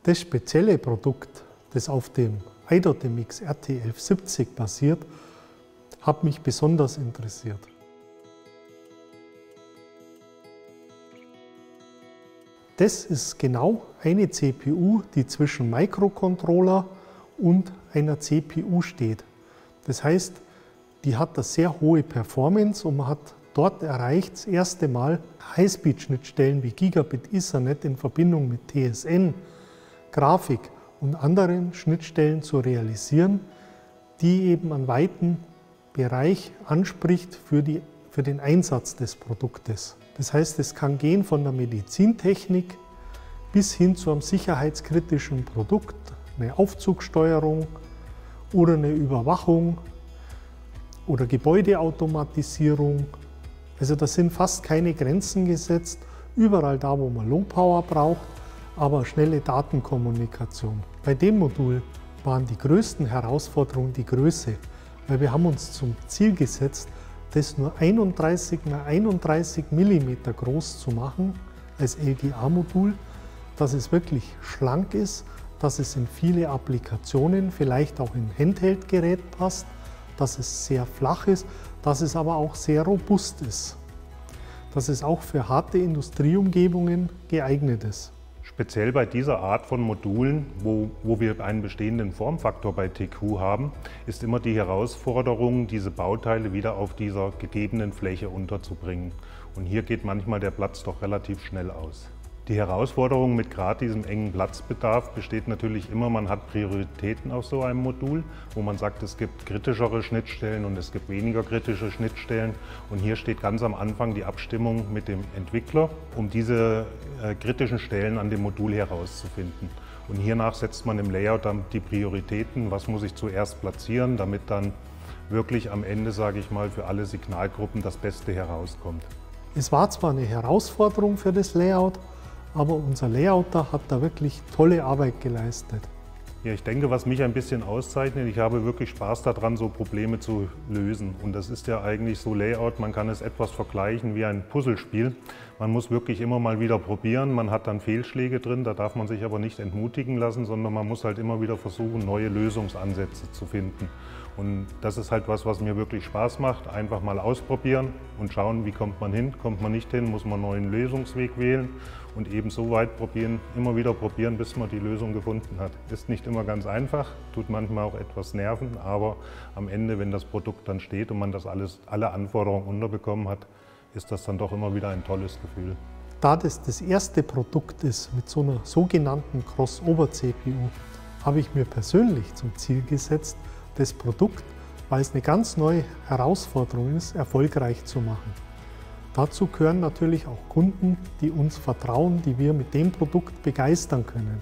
Das spezielle Produkt, das auf dem iDotamix RT1170 basiert, hat mich besonders interessiert. Das ist genau eine CPU, die zwischen Microcontroller und einer CPU steht. Das heißt, die hat eine sehr hohe Performance und man hat dort erreicht, das erste Mal Highspeed-Schnittstellen wie Gigabit Ethernet in Verbindung mit TSN, Grafik und anderen Schnittstellen zu realisieren, die eben einen weiten Bereich anspricht für den Einsatz des Produktes. Das heißt, es kann gehen von der Medizintechnik bis hin zu einem sicherheitskritischen Produkt, eine Aufzugsteuerung oder eine Überwachung oder Gebäudeautomatisierung. Also da sind fast keine Grenzen gesetzt, überall da, wo man Low Power braucht, aber schnelle Datenkommunikation. Bei dem Modul waren die größten Herausforderungen die Größe, weil wir haben uns zum Ziel gesetzt, das nur 31 x 31 mm groß zu machen als LGA-Modul, dass es wirklich schlank ist, dass es in viele Applikationen, vielleicht auch in Handheld-Gerät passt, dass es sehr flach ist, dass es aber auch sehr robust ist, dass es auch für harte Industrieumgebungen geeignet ist. Speziell bei dieser Art von Modulen, wo wir einen bestehenden Formfaktor bei TQ haben, ist immer die Herausforderung, diese Bauteile wieder auf dieser gegebenen Fläche unterzubringen. Und hier geht manchmal der Platz doch relativ schnell aus. Die Herausforderung mit gerade diesem engen Platzbedarf besteht natürlich immer, man hat Prioritäten auf so einem Modul, wo man sagt, es gibt kritischere Schnittstellen und es gibt weniger kritische Schnittstellen. Und hier steht ganz am Anfang die Abstimmung mit dem Entwickler, um diese kritischen Stellen an dem Modul herauszufinden. Und hiernach setzt man im Layout dann die Prioritäten, was muss ich zuerst platzieren, damit dann wirklich am Ende, sage ich mal, für alle Signalgruppen das Beste herauskommt. Es war zwar eine Herausforderung für das Layout, aber unser Layouter hat da wirklich tolle Arbeit geleistet. Ja, ich denke, was mich ein bisschen auszeichnet, ich habe wirklich Spaß daran, so Probleme zu lösen. Und das ist ja eigentlich so Layout, man kann es etwas vergleichen wie ein Puzzlespiel. Man muss wirklich immer mal wieder probieren, man hat dann Fehlschläge drin, da darf man sich aber nicht entmutigen lassen, sondern man muss halt immer wieder versuchen, neue Lösungsansätze zu finden. Und das ist halt was mir wirklich Spaß macht, einfach mal ausprobieren und schauen, wie kommt man hin, kommt man nicht hin, muss man einen neuen Lösungsweg wählen und eben so weit probieren, immer wieder probieren, bis man die Lösung gefunden hat. Ist nicht immer ganz einfach, tut manchmal auch etwas nerven, aber am Ende, wenn das Produkt dann steht und man das alle Anforderungen unterbekommen hat, ist das dann doch immer wieder ein tolles Gefühl. Da das erste Produkt ist mit so einer sogenannten Crossover-CPU, habe ich mir persönlich zum Ziel gesetzt, das Produkt, weil es eine ganz neue Herausforderung ist, erfolgreich zu machen. Dazu gehören natürlich auch Kunden, die uns vertrauen, die wir mit dem Produkt begeistern können.